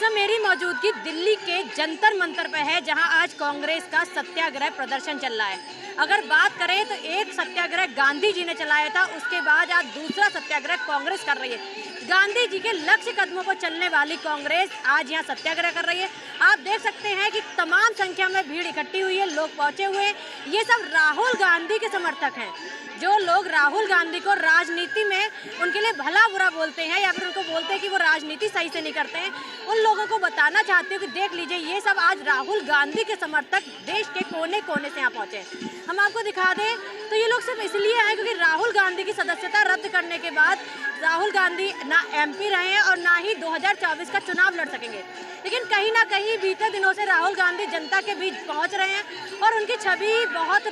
दोस्तों मेरी मौजूदगी दिल्ली के जंतर मंतर पे है, जहां आज कांग्रेस का सत्याग्रह प्रदर्शन चल रहा है। अगर बात करें तो एक सत्याग्रह गांधी जी ने चलाया था, उसके बाद आज दूसरा सत्याग्रह कांग्रेस कर रही है। गांधी जी के लक्ष्य कदमों पर चलने वाली कांग्रेस आज यहाँ सत्याग्रह कर रही है। आप देख सकते हैं कि तमाम संख्या में भीड़ इकट्ठी हुई है, लोग पहुंचे हुए हैं। ये सब राहुल गांधी के समर्थक हैं। जो लोग राहुल गांधी को राजनीति में उनके लिए भला बुरा बोलते हैं या फिर उनको बोलते हैं कि वो राजनीति सही से नहीं करते हैं, उन लोगों को बताना चाहती हूँ कि देख लीजिए, ये सब आज राहुल गांधी के समर्थक देश के कोने कोने से यहाँ पहुँचे हैं। हम आपको दिखा दें तो ये लोग सिर्फ इसलिए आए क्योंकि राहुल गांधी की सदस्यता रद्द करने के बाद राहुल गांधी ना एमपी रहे हैं और ना ही 2024 का चुनाव लड़ सकेंगे। लेकिन कहीं ना कहीं बीते दिनों से राहुल गांधी जनता के बीच पहुंच रहे हैं और उनकी छवि बहुत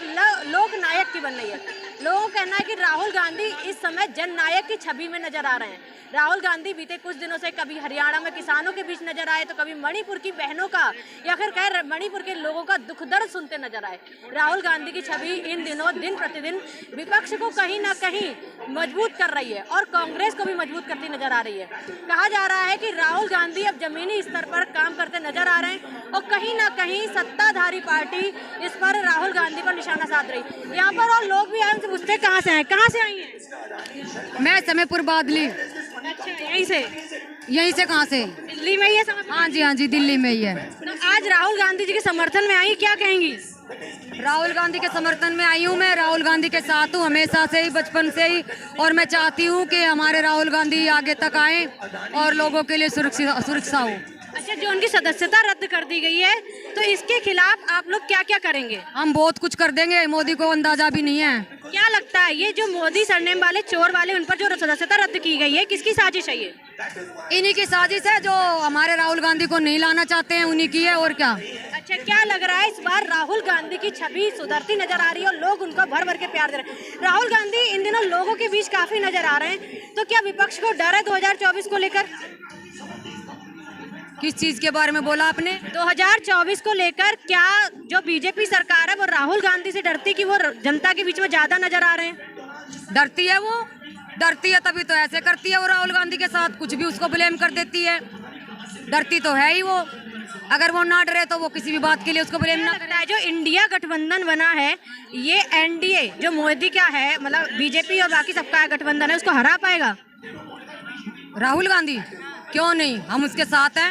लोक नायक की बन रही है। लोगों का कहना है कि राहुल गांधी इस समय जननायक की छवि में नजर आ रहे हैं। राहुल गांधी बीते कुछ दिनों से कभी हरियाणा में किसानों के बीच नजर आए तो कभी मणिपुर की बहनों का या फिर कह मणिपुर के लोगों का दुख दर्द सुनते नजर आए। राहुल गांधी की छवि इन दिनों दिन प्रतिदिन विपक्ष को कहीं ना कहीं मजबूत कर रही है और कांग्रेस को भी मजबूत करती नजर आ रही है। कहा जा रहा है कि राहुल गांधी अब जमीनी स्तर पर काम करते नजर आ रहे हैं और कहीं ना कहीं सत्ताधारी पार्टी इस पर राहुल गांधी पर निशाना साध रही। यहाँ पर और लोग भी आए, उनसे पूछते कहाँ से आए, कहाँ से आई हैं? मैं समयपुर बादली। अच्छा, यहीं से कहाँ से? दिल्ली में ही है? हाँ जी, दिल्ली में ही है। तो आज राहुल गांधी जी के समर्थन में आई, क्या कहेंगी? राहुल गांधी के समर्थन में आई हूँ। मैं राहुल गांधी के साथ हूँ हमेशा से ही, बचपन से ही, और मैं चाहती हूँ कि हमारे राहुल गांधी आगे तक आए और लोगों के लिए सुरक्षा हो। अच्छा, जो उनकी सदस्यता रद्द कर दी गई है तो इसके खिलाफ आप लोग क्या क्या करेंगे? हम बहुत कुछ कर देंगे, मोदी को अंदाजा भी नहीं है। क्या लगता है ये जो मोदी सरनेम वाले चोर वाले उन पर जो सदस्यता रद्द की गई है, किसकी साजिश है ये? इन्हीं की साजिश है, जो हमारे राहुल गांधी को नहीं लाना चाहते हैं उन्हीं की है, और क्या। अच्छा, क्या लग रहा है इस बार राहुल गांधी की छवि सुधरती नजर आ रही है और लोग उनको भर भर के प्यार दे रहे हैं? राहुल गांधी इन दिनों लोगों के बीच काफी नजर आ रहे हैं, तो क्या विपक्ष को डर है 2024 को लेकर? किस चीज के बारे में बोला आपने? 2024 को लेकर क्या जो बीजेपी सरकार है वो राहुल गांधी से डरती कि वो जनता के बीच में ज्यादा नजर आ रहे हैं? डरती है वो, डरती है तभी तो ऐसे करती है वो राहुल गांधी के साथ, कुछ भी उसको ब्लेम कर देती है। डरती तो है ही वो, अगर वो ना डरे तो वो किसी भी बात के लिए उसको ब्लेम ना करे। जो इंडिया गठबंधन बना है, ये एनडीए जो मोदी का है, मतलब बीजेपी और बाकी सबका गठबंधन है, उसको हरा पाएगा राहुल गांधी? क्यों नहीं, हम उसके साथ हैं।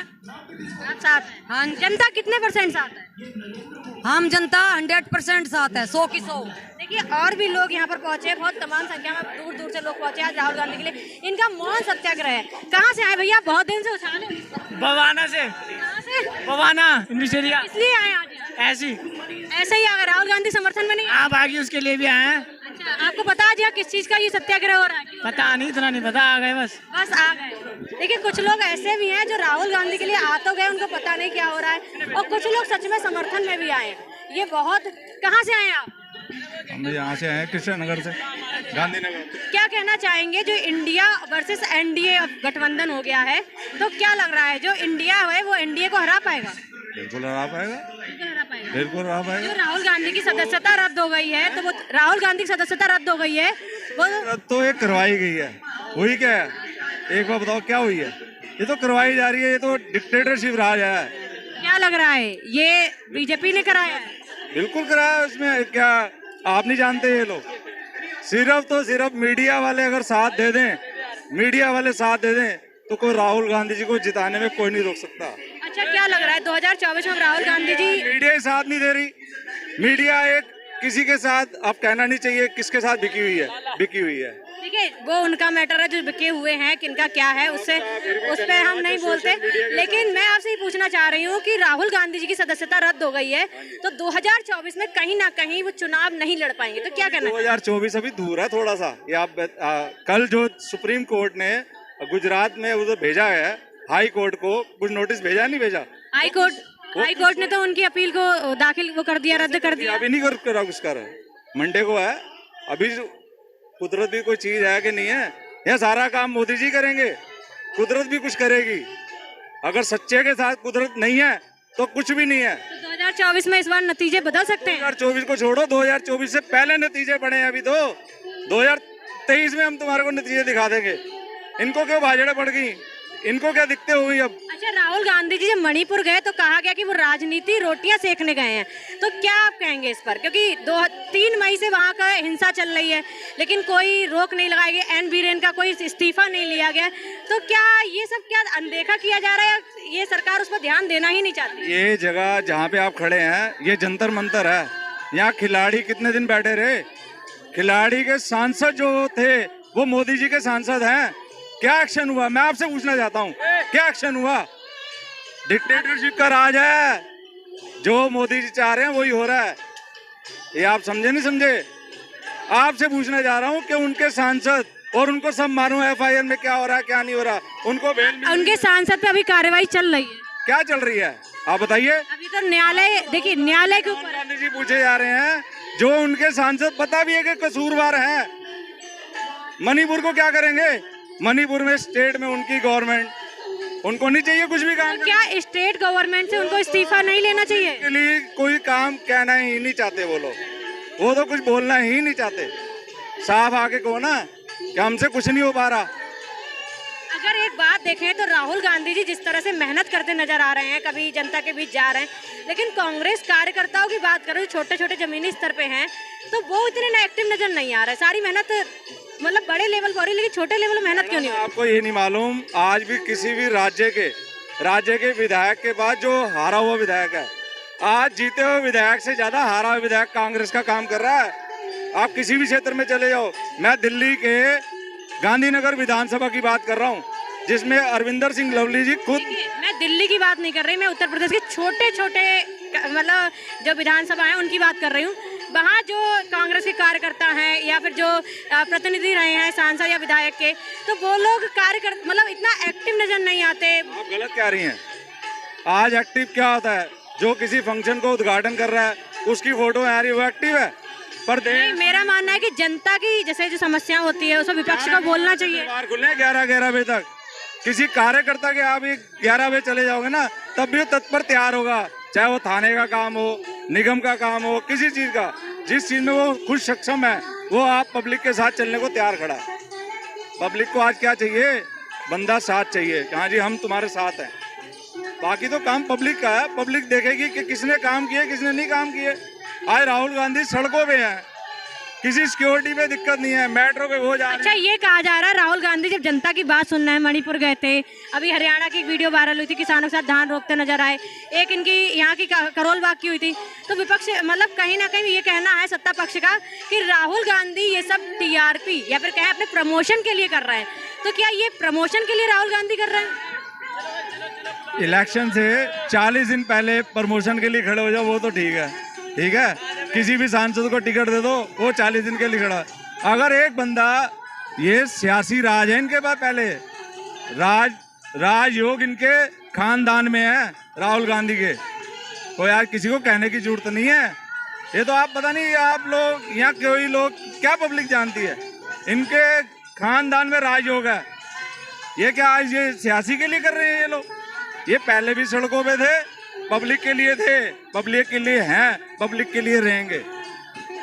आप साथ हैं? हाँ। जनता कितने % साथ है? हम जनता 100% साथ है, 100 की 100। देखिए, और भी लोग यहाँ पर पहुंचे, बहुत तमाम संख्या में दूर दूर से लोग पहुंचे आज राहुल गांधी के लिए। इनका मौन सत्याग्रह है। कहाँ से आए भैया? बहुत दिन से उछाल है। बवाना से। कहाँ से? बवाना इंडस्ट्रिया। इसलिए आए आज? ऐसे ही आ गए, राहुल गांधी समर्थन में नहीं? हाँ, बाकी उसके लिए भी आए हैं। अच्छा, आपको पता है जी किस चीज का ये सत्याग्रह हो रहा है? पता नहीं, इतना नहीं पता, आ गए बस आ गए। देखिए, कुछ लोग ऐसे भी हैं जो राहुल गांधी के लिए आ तो गए, उनको पता नहीं क्या हो रहा है, और कुछ लोग सच में समर्थन में भी आए। ये बहुत। कहाँ से आए आप? हम यहाँ से आए, कृष्ण नगर से, गांधीनगर। क्या कहना चाहेंगे, जो इंडिया वर्सेस एनडीए गठबंधन हो गया है, तो क्या लग रहा है जो इंडिया है वो एनडीए को हरा पाएगा? बिल्कुल हरा पाएगा, बिल्कुल हरा पाएगा। जो राहुल गांधी की सदस्यता रद्द हो गई है, तो वो राहुल गांधी की सदस्यता रद्द हो गई है, वो रद्द तो एक करवाई गई है, हुई क्या है? एक बार बताओ क्या हुई है? ये तो करवाई जा रही है, ये तो डिक्टेटरशिप राज है। क्या लग रहा है ये बीजेपी ने कराया है? बिल्कुल कराया। उसमें क्या आप नहीं जानते? ये लोग सिर्फ मीडिया वाले अगर साथ दे दें, मीडिया वाले साथ दे दें तो कोई राहुल गांधी जी को जिताने में कोई नहीं रोक सकता। अच्छा, क्या लग रहा है 2024 में राहुल गांधी जी? मीडिया ही साथ नहीं दे रही। मीडिया एक किसी के साथ, आप कहना नहीं चाहिए किसके साथ बिकी हुई है। देखिए, वो उनका मैटर है, जो बिके हुए हैं किनका क्या है, उस पर हम नहीं बोलते। लेकिन मैं आपसे ये पूछना चाह रही हूँ कि राहुल गांधी जी की सदस्यता रद्द हो गई है, तो 2024 में कहीं ना कहीं वो चुनाव नहीं लड़ पाएंगे, तो क्या करना? 2024 अभी दूर है थोड़ा सा। ये आप कल जो सुप्रीम कोर्ट ने गुजरात में उधर भेजा है, हाई कोर्ट को कुछ नोटिस भेजा, नहीं भेजा? हाई कोर्ट ने तो उनकी अपील को दाखिल वो कर दिया, रद्द कर दिया। अभी नहीं करा, कुछ कर मंडे को है। अभी कुदरत भी कोई चीज है कि नहीं है? यह सारा काम मोदी जी करेंगे, कुदरत भी कुछ करेगी। अगर सच्चे के साथ कुदरत नहीं है तो कुछ भी नहीं है। तो 2024 में इस बार नतीजे बदल सकते हैं? 2024 को छोड़ो, 2024 से पहले नतीजे बने हैं। अभी तो 2023 में हम तुम्हारे को नतीजे दिखा देंगे। इनको क्यों भाजड़े पड़ गई? इनको क्या दिक्कत हुई अब? अच्छा, राहुल गांधी जी जब मणिपुर गए तो कहा गया कि वो राजनीति रोटियां सेकने गए हैं, तो क्या आप कहेंगे इस पर? क्योंकि 3 मई से वहाँ का हिंसा चल रही है, लेकिन कोई रोक नहीं लगाई गई, एन बीरेन का कोई इस्तीफा नहीं लिया गया, तो क्या ये सब क्या अनदेखा किया जा रहा है? ये सरकार उस पर ध्यान देना ही नहीं चाहती? ये जगह जहाँ पे आप खड़े हैं ये जंतर मंतर है। यहाँ खिलाड़ी कितने दिन बैठे रहे? खिलाड़ी के सांसद जो थे वो मोदी जी के सांसद हैं। क्या एक्शन हुआ? मैं आपसे पूछना चाहता हूँ, क्या एक्शन हुआ? डिक्टेटरशिप का राज है, जो मोदी जी चाह रहे हैं वही हो रहा है। ये आप समझे नहीं समझे? आपसे पूछना चाह रहा हूँ कि उनके सांसद और उनको सब मालूम है FIR में क्या हो रहा है क्या नहीं हो रहा, उनको उनके सांसद पे अभी कार्रवाई चल रही है। क्या चल रही है आप बताइए? अभी तो न्यायालय, देखिए न्यायालय के ऊपर गांधी जी पूछे जा रहे हैं, जो उनके सांसद पता भी है कि कसूरवार हैं। मणिपुर को क्या करेंगे? मणिपुर में स्टेट में उनकी गवर्नमेंट, उनको नहीं चाहिए कुछ भी काम? तो क्या स्टेट गवर्नमेंट से उनको इस्तीफा नहीं लेना चाहिए? के लिए कोई काम कहना ही नहीं चाहते वो लोग, वो तो कुछ बोलना ही नहीं चाहते। साफ आके कहो ना कि हमसे कुछ नहीं हो पा रहा। अगर एक बात देखें तो राहुल गांधी जी जिस तरह से मेहनत करते नजर आ रहे हैं, कभी जनता के बीच जा रहे हैं, लेकिन कांग्रेस कार्यकर्ताओं की बात करो, छोटे छोटे जमीनी स्तर पे हैं, तो वो इतने एक्टिव नजर नहीं आ रहा है। सारी मेहनत मतलब बड़े लेवल पर हो रही है, लेकिन छोटे लेवल में मेहनत क्यों नहीं हो रही? आपको ये नहीं मालूम, आज भी किसी भी राज्य के विधायक के बाद जो हारा हुआ विधायक है, आज जीते हुए विधायक से ज्यादा हारा हुआ विधायक कांग्रेस का काम कर रहा है। आप किसी भी क्षेत्र में चले जाओ। मैं दिल्ली के गांधीनगर विधानसभा की बात कर रहा हूँ, जिसमें अरविंदर सिंह लवली जी खुद। मैं दिल्ली की बात नहीं कर रही, मैं उत्तर प्रदेश के छोटे छोटे मतलब जो विधानसभा है उनकी बात कर रही हूँ। वहाँ जो कांग्रेस के कार्यकर्ता हैं या फिर जो प्रतिनिधि रहे हैं सांसद या विधायक के, तो वो लोग मतलब इतना एक्टिव नजर नहीं आते। आप गलत कह रही हैं। आज एक्टिव क्या होता है? जो किसी फंक्शन को उद्घाटन कर रहा है उसकी फोटो आ रही है, वो एक्टिव है। पर नहीं, मेरा मानना है कि जनता की जैसे जो समस्या होती है उसको विपक्ष को बोलना चाहिए। खुले 11 बजे तक किसी कार्यकर्ता के आप 11 बजे चले जाओगे ना, तब भी वो तत्पर तैयार होगा, चाहे वो थाने का काम हो, निगम का काम हो, किसी चीज का, जिस चीज में वो खुद सक्षम है, वो आप पब्लिक के साथ चलने को तैयार खड़ा है। पब्लिक को आज क्या चाहिए? बंदा साथ चाहिए, हाँ जी हम तुम्हारे साथ हैं। बाकी तो काम पब्लिक का है, पब्लिक देखेगी कि किसने काम किए किसने नहीं काम किए। आज राहुल गांधी सड़कों पे हैं, किसी सिक्योरिटी पे दिक्कत नहीं है, मेट्रो पे वो जा रहे हैं। अच्छा, ये कहा जा रहा है राहुल गांधी जब जनता की बात सुनना है मणिपुर गए थे, अभी हरियाणा की एक वीडियो वायरल हुई थी, किसानों के साथ धान रोकते नजर आए, एक इनकी यहाँ की करोल बाग की हुई थी, तो विपक्ष मतलब कहीं ना कहीं ये कहना है सत्ता पक्ष का कि राहुल गांधी ये सब TRP या फिर कहें अपने प्रमोशन के लिए कर रहे हैं। तो क्या ये प्रमोशन के लिए राहुल गांधी कर रहे हैं? इलेक्शन से 40 दिन पहले प्रमोशन के लिए खड़े हो जाओ वो तो ठीक है, ठीक है। किसी भी सांसद को टिकट दे दो, वो 40 दिन के लिए खड़ा। अगर एक बंदा, ये सियासी राज है इनके पास, पहले राजयोग इनके खानदान में है राहुल गांधी के, तो यार किसी को कहने की जरूरत नहीं है। ये तो आप पता नहीं, आप लोग यहाँ कोई लोग क्या पब्लिक जानती है, इनके खानदान में राजयोग है। ये क्या आज ये सियासी के लिए कर रहे हैं ये लोग? ये पहले भी सड़कों पे थे, पब्लिक के लिए थे, पब्लिक के लिए हैं, पब्लिक के लिए रहेंगे।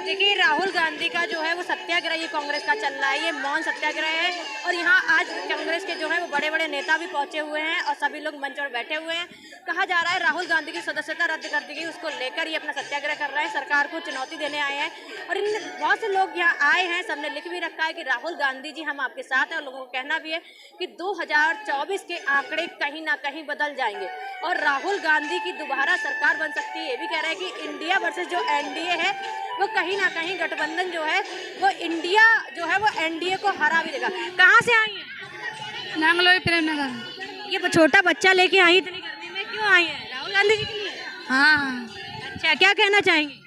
देखिए, राहुल गांधी का जो है वो सत्याग्रह ये कांग्रेस का चल रहा है, ये मौन सत्याग्रह है, और यहाँ आज कांग्रेस के जो है वो बड़े बड़े नेता भी पहुंचे हुए हैं और सभी लोग मंच पर बैठे हुए हैं। कहा जा रहा है राहुल गांधी की सदस्यता रद्द कर दी गई, उसको लेकर ये अपना सत्याग्रह कर रहे हैं, सरकार को चुनौती देने आए हैं। और इन बहुत से लोग यहाँ आए हैं, सबने लिख भी रखा है कि राहुल गांधी जी हम आपके साथ हैं, और लोगों को कहना भी है कि 2024 के आंकड़े कहीं ना कहीं बदल जाएंगे और राहुल गांधी की दोबारा सरकार बन सकती है। ये भी कह रहे हैं कि इंडिया वर्सेस जो NDA है वो कहीं ना कहीं गठबंधन जो है वो इंडिया जो है वो NDA को हरा भी देगा। कहाँ से आई हैं? नांगलोई प्रेमनगर। ये छोटा बच्चा लेके आई इतनी गर्मी में, क्यों आई है? राहुल गांधी जी के लिए? हाँ। अच्छा, क्या कहना चाहेंगे?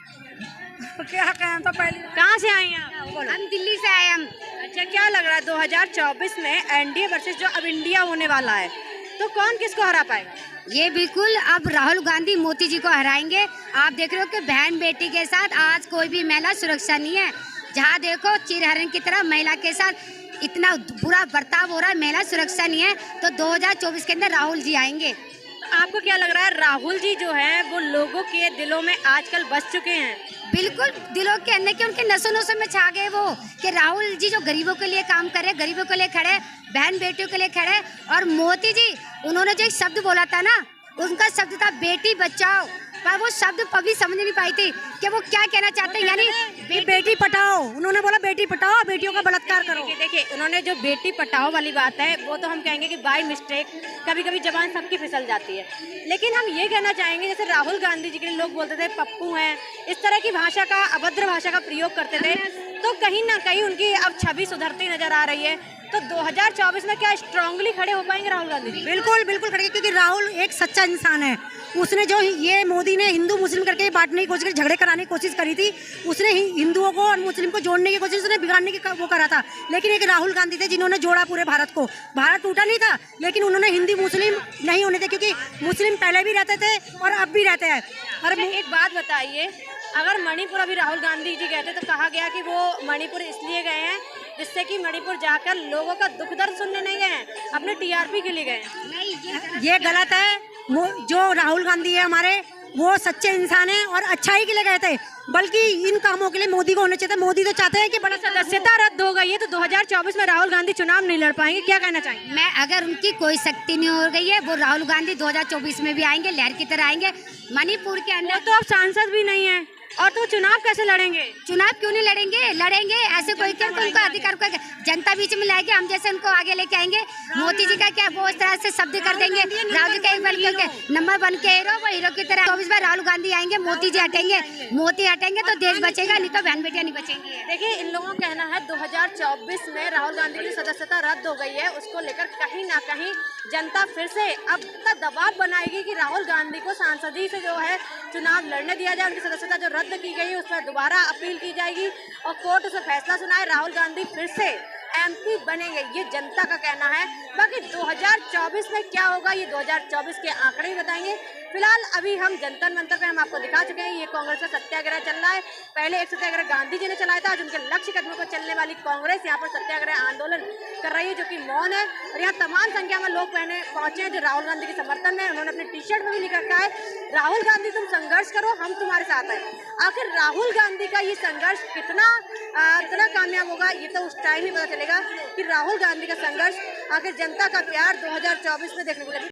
क्या कहें तो पहले। कहाँ से आई हैं आप? हम दिल्ली से आए हम। अच्छा, क्या लग रहा है 2024 में NDA वर्सेस जो अब इंडिया होने वाला है, तो कौन किसको हरा पाएगा? ये बिल्कुल अब राहुल गांधी मोदी जी को हराएंगे। आप देख रहे हो कि बहन बेटी के साथ आज कोई भी महिला सुरक्षा नहीं है। जहाँ देखो चिरहरण की तरह महिला के साथ इतना बुरा बर्ताव हो रहा है, महिला सुरक्षा नहीं है। तो 2024 के अंदर राहुल जी आएंगे। आपको क्या लग रहा है, राहुल जी जो है वो लोगों के दिलों में आजकल बस चुके हैं? बिल्कुल दिलों के अंदर के उनके नसों नसों में छा गए वो, कि राहुल जी जो गरीबों के लिए काम कर रहे, गरीबों के लिए खड़े, बहन बेटियों के लिए खड़े। और मोदी जी उन्होंने जो एक शब्द बोला था ना, उनका शब्द था बेटी बचाओ, पर वो शब्द पब्लिक समझ नहीं पाई थी कि वो क्या कहना चाहते हैं। यानी बेटी पढ़ाओ, उन्होंने बोला बेटी पढ़ाओ, बेटियों का बलात्कार करो। देखिए उन्होंने जो बेटी पढ़ाओ वाली बात है वो तो हम कहेंगे कि बाय मिस्टेक कभी कभी जबान सबकी फिसल जाती है, लेकिन हम ये कहना चाहेंगे जैसे राहुल गांधी जी के लिए लोग बोलते थे पप्पू हैं, इस तरह की भाषा का, अभद्र भाषा का प्रयोग करते थे, तो कहीं ना कहीं उनकी अब छवि सुधरती नजर आ रही है। तो 2024 में क्या स्ट्रांगली खड़े हो पाएंगे राहुल गांधी जी? बिल्कुल बिल्कुल खड़े, क्योंकि राहुल एक सच्चा इंसान है। उसने जो ये मोदी ने हिंदू मुस्लिम करके बांटने की कोशिश करी, झगड़े कराने की कोशिश करी थी, उसने हिंदुओं को और मुस्लिम को जोड़ने की कोशिश, उसने बिगाड़ने की वो करा था। लेकिन एक राहुल गांधी थे जिन्होंने जोड़ा पूरे भारत को। भारत टूटा नहीं था, लेकिन उन्होंने हिंदी मुस्लिम नहीं होने थे, क्योंकि मुस्लिम पहले भी रहते थे और अब भी रहते हैं। और एक बात बताइए, अगर मणिपुर अभी राहुल गांधी जी गए थे तो कहा गया कि वो मणिपुर इसलिए गए हैं जिससे कि मणिपुर जाकर लोगों का दुख दर्द सुनने नहीं गए हैं, अपने टीआरपी के लिए गए हैं। ये गलत है। जो राहुल गांधी है हमारे, वो सच्चे इंसान हैं और अच्छाई के लिए गए थे, बल्कि इन कामों के लिए मोदी को होने चाहिए। मोदी तो चाहते हैं कि बड़ा सदस्यता रद्द हो गई है तो 2024 में राहुल गांधी चुनाव नहीं लड़ पाएंगे, क्या कहना चाहेंगे? मैं, अगर उनकी कोई शक्ति नहीं हो गई है, वो राहुल गांधी 2024 में भी आएंगे, लहर की तरह आएंगे। मणिपुर के अंदर तो अब सांसद भी नहीं है और तो चुनाव कैसे लड़ेंगे? चुनाव क्यों नहीं लड़ेंगे? लड़ेंगे, ऐसे कोई क्या, उनका अधिकार को जनता बीच में लाएंगे, हम जैसे उनको आगे लेके आएंगे। मोदी जी का क्या, वो इस तरह से शब्द कर देंगे। राहुल जी का एक बन के नंबर बन के हीरो, वो हीरो की तरह 24 में राहुल गांधी आएंगे, मोदी जी हटेंगे। मोदी हटेंगे तो देश बचेगा, नहीं तो बहन बेटियां नहीं बचेंगी। देखिए इन लोगों का कहना है 2024 में राहुल गांधी की सदस्यता रद्द हो गई है, उसको लेकर कहीं ना कहीं जनता फिर से अब तक दबाव बनाएगी कि राहुल गांधी को सांसदी से जो है चुनाव लड़ने दिया जाए, उनकी सदस्यता जो रद्द की गई है उस पर दोबारा अपील की जाएगी और कोर्ट उसे फैसला सुनाए, राहुल गांधी फिर से एमपी बनेंगे, ये जनता का कहना है। बाकी 2024 में क्या होगा ये 2024 के आंकड़े ही बताएंगे। फिलहाल अभी हम जंतर मंतर पे हम आपको दिखा चुके हैं, ये कांग्रेस का सत्याग्रह चल रहा है। पहले एक सत्याग्रह गांधी जी ने चलाया था, आज उनके लक्ष्य कदमों पर चलने वाली कांग्रेस यहाँ पर सत्याग्रह आंदोलन कर रही है, जो कि मौन है। और यहाँ तमाम संख्या में लोग पहुंचे हैं जो राहुल गांधी के समर्थन में। उन्होंने अपने टी शर्ट में भी लिख रखा है, राहुल गांधी तुम संघर्ष करो, हम तुम्हारे साथ हैं। आखिर राहुल गांधी का ये संघर्ष कितना कामयाब होगा, ये तो उस टाइम ही पता चलेगा कि राहुल गांधी का संघर्ष, आखिर जनता का प्यार 2024 में देखने को मिलेगा।